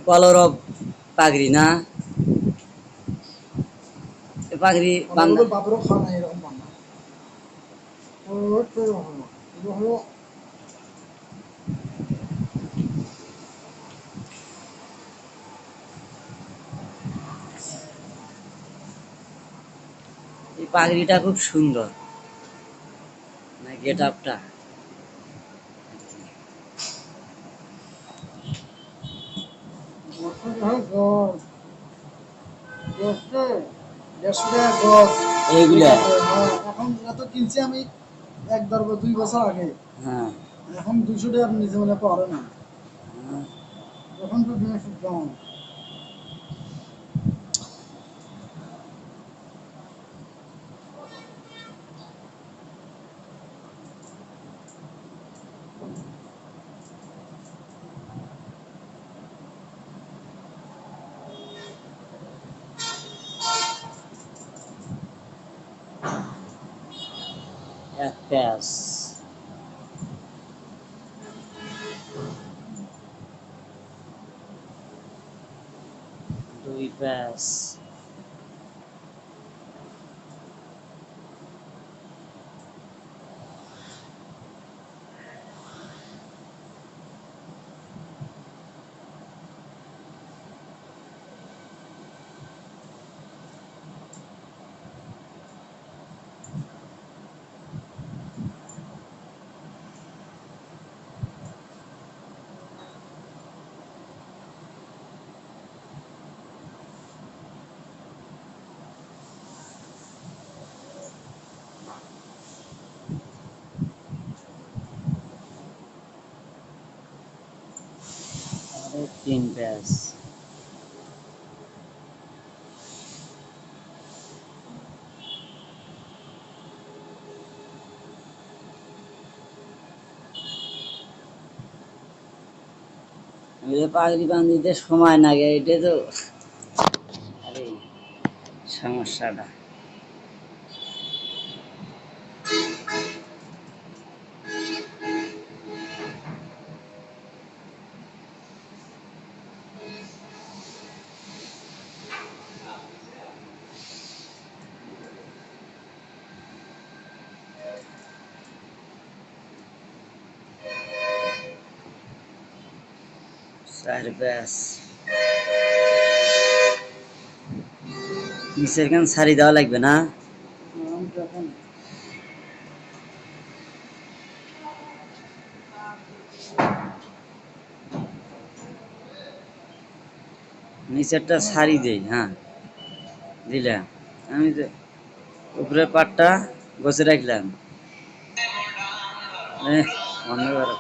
Colour পাগড়ি না পাগড়ি বান্ধা বাপেরও খাওয়া নাই এরকম বান্ধা হলো এই পাগড়িটা খুব সুন্দর না গেট আপটা এইগুলা এখন এত কিনছি আমি 1-2 বছর আগে হ্যাঁ এখন 200 টাকার নিচে মানে পারে না এখন তো জিনিস দাম এক প্যাস 2 প্যাস আরে 3 প্যাস পাগড়ি বান্ধিতে সময় লাগে এটা তো আরে সমস্যাটা চার প্যাস নিচের গান সারি দেওয়া লাগবে না নিচেরটা সারি দেই হ্যাঁ দিলাম আমি তো উপরের পাটটা গোছে রাখলাম বন্ধ করো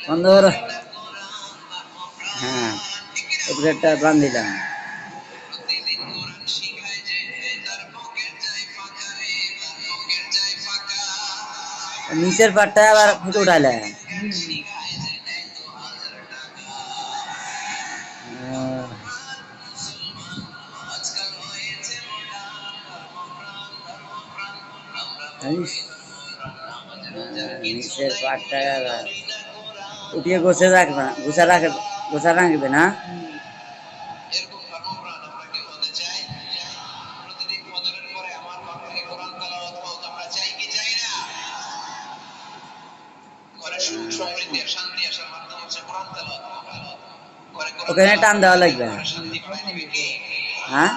বন্ধ করো হ্যাঁ উপরেরটা বান্ধিলাম নিচের পাটটা আবার ফুটে উঠাইলাম নিচের পাটটা উঠিয়ে গোছে রাখবে গোছা রাখবে না ওখানে টান দেওয়া লাগবে হ্যাঁ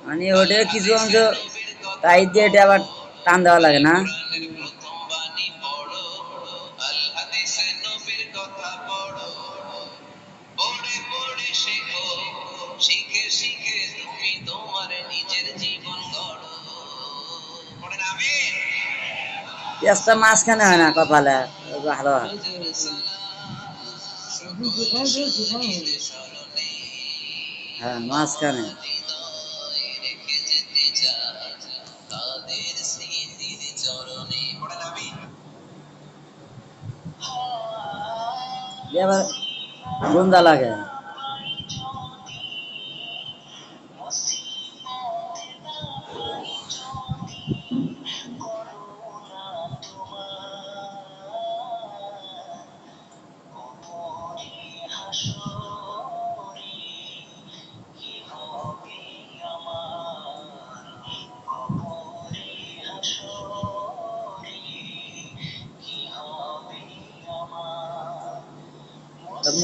মানে ওটা কিছু অংশ টাইট দিয়ে এটা আবার টান দেওয়া লাগে না পেঁয়াজটা মাঝখানে হয় না কপালে ভালো হয় হ্যাঁ মাঝখানে এবার গন্ধা লাগে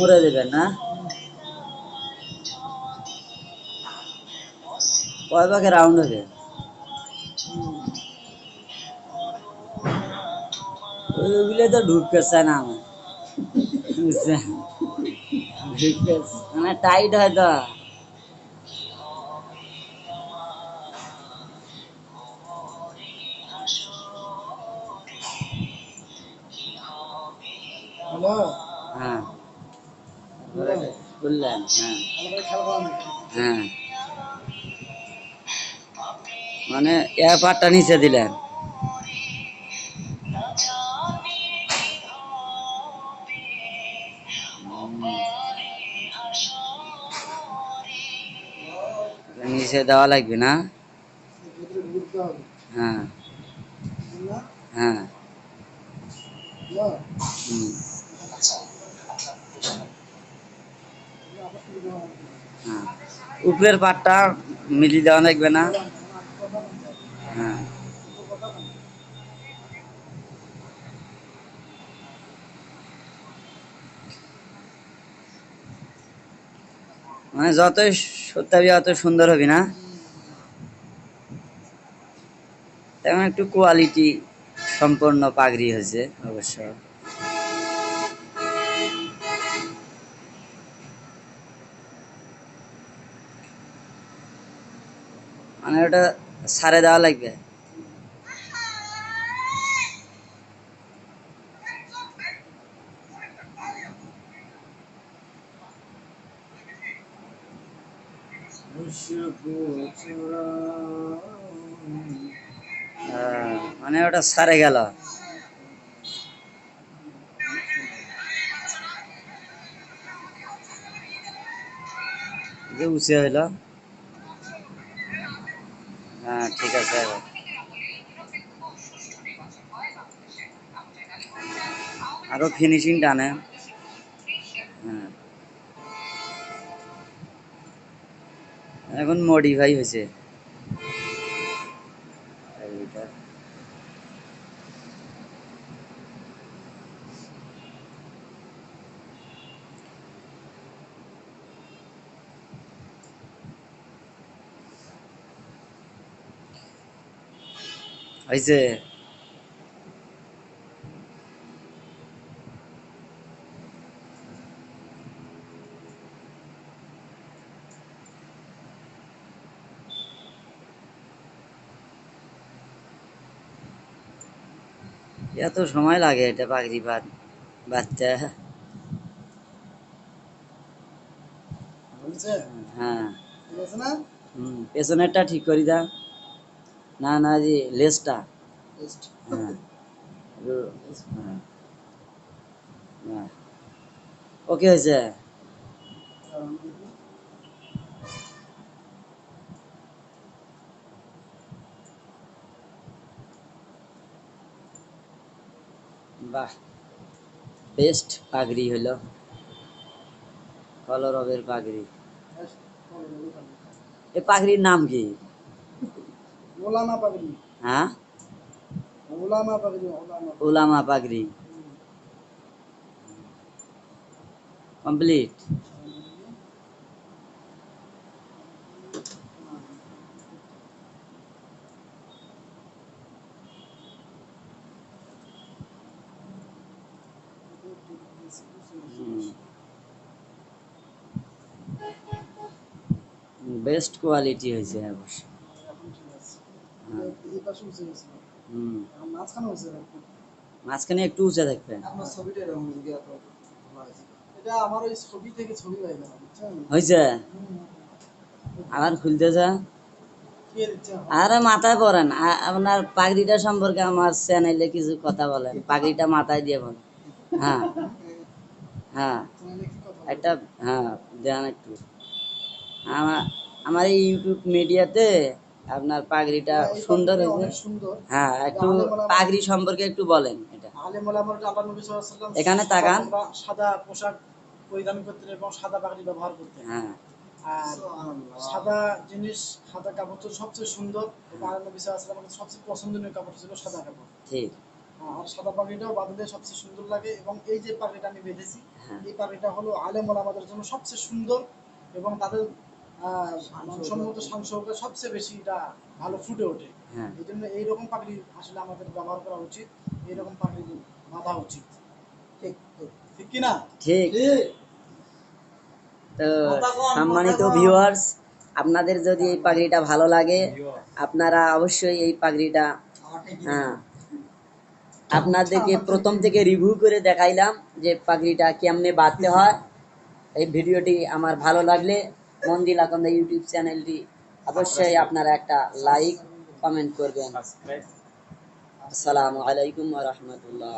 মুড়ে দেবেন না? কয় ভাগে রাউন্ড হবে? ওইগুলো তো ঢুকতেছে না আমার, বুঝছেন? ঢুকতেছে মানে টাইট হয় তো। হ্যালো, হ্যাঁ, বুঝলাম। বুঝলেন? হ্যাঁ আমাদের খেলা করা নেই। হ্যাঁ, মানে এর পাটটা নিচে দিলেন। নিচে দেওয়া লাগবে না? ভিতরে ঢুকতে হবে। হ্যাঁ না? হ্যাঁ। হ্যালো, হুম, আবার সুবিধা হবে না। হ্যাঁ। উপরের পাটটা মিলি দেওয়া লাগবে না? বলেন, আমার কথা বলতে হবে। হ্যাঁ। কিন্তু কথা বলতে হবে। মানে যতই সত্যাবি অত সুন্দর হবে না? তেমন একটু কোয়ালিটি সম্পন্ন পাগড়ি হয়েছে অবশ্য। মানে ওটা সারে দেওয়া লাগবে। মানে ওটা সারে গেল। যে উঁচে হইল। হ্যাঁ ঠিক আছে এবার। আরো ফিনিশিং টানে। হ্যাঁ, এখন মডিফাই হয়েছে এইটা। হয়েছে। এত সময় লাগে এটা পাগড়ি বাঁধতে? বলছে? হ্যাঁ। ঠিক আছে না? হুম, পেছনেরটা ঠিক করি দাও। না না, জি লেজটা। বেস্ট। হ্যাঁ হ্যাঁ হ্যাঁ। ওকে হয়েছে। বাহ, বেস্ট পাগড়ি হলো। কলরবের পাগড়ি। এ পাগড়ির নাম কি? ওলামা পাগড়ি। হ্যাঁ, ওলামা পাগড়ি, ওলামা। ওলামা পাগড়ি। কমপ্লিট। বেস্ট কোয়ালিটি হয়েছে অবশ্য। এখন ঠিক আছে। হ্যাঁ। এই পাশে উঠে গেছিল। হুম, এখন মাঝখানে উঠে গেছে। মাঝখানে একটু উঁচা থাকবে। আপনার ছবিটা এরকম দিকে এত ভালো হয়েছে। এটা আমার ওই ছবি থেকে ছবি পাই গেলাম, বুঝছেন? হয়েছে। হুম। আবার খুলতেছে। কে দিচ্ছে এখন? আরে মাথায় পড়েন, আপনার পাগড়িটা সম্পর্কে আমার চ্যানেলে কিছু কথা বলেন, পাগড়িটা মাথায় দিয়ে বলেন। হ্যাঁ হ্যাঁ, চ্যানেলে কি কথা একটা বলছেন? হ্যাঁ দেন একটু। আমার আমার এই ইউটিউব মিডিয়াতে আপনার পাগড়িটা হ্যাঁ, এই সুন্দর পাগড়িটা হয়েছে। অনেক সুন্দর। হ্যাঁ, একটু পাগড়ি সম্পর্কে একটু বলেন এটা। আলেম ওলামারা আল্লাহ নবী সাল্লাল্লাহু আলাইহি ওয়াসাল্লাম এখানে তাকান। সাদা পোশাক পরিধান করতেন এবং সাদা পাগড়ি ব্যবহার করতেন। হ্যাঁ আর সাদা জিনিস, সাদা কাপড় তো সবচেয়ে সুন্দর এবং আল্লাহ নবী সাল্লাল্লাহু আলাইহি ওয়াসাল্লামের সবচেয়ে পছন্দনীয় কাপড় ছিল সাদা কাপড়। ঠিক। আর সাদা পাগড়িটাও বাঁধলে সবচেয়ে সুন্দর লাগে। এবং এই যে পাগড়িটা আমি বেঁধেছি, হ্যাঁ। এই পাগড়িটা হলো আলেম ওলামাদের জন্য সবচেয়ে সুন্দর এবং তাদের মানসম্মত শান শৌকত সবচেয়ে বেশি এটা ভালো ফুটে ওঠে। হ্যাঁ। এই জন্য এইরকম পাগড়ি আসলে আমাদের ব্যবহার করা উচিত, এইরকম পাগড়ি বাঁধা উচিত। ঠিক ঠিক কি না? ঠিক। তো সম্মানিত ভিউয়ার্স, আপনাদের যদি এই পাগড়িটা ভালো লাগে, আপনারা অবশ্যই এই পাগড়িটা, হ্যাঁ, আপনাদেরকে প্রথম থেকে রিভিউ করে দেখাইলাম যে পাগড়িটা কেমনে বাঁধতে হয়। এই ভিডিওটি আমার ভালো লাগলে মন্দির আকন্দা ইউটিউব চ্যানেলটি অবশ্যই আপনারা একটা লাইক কমেন্ট করবেন। আসসালামু আলাইকুম ওয়া রাহমাতুল্লাহ।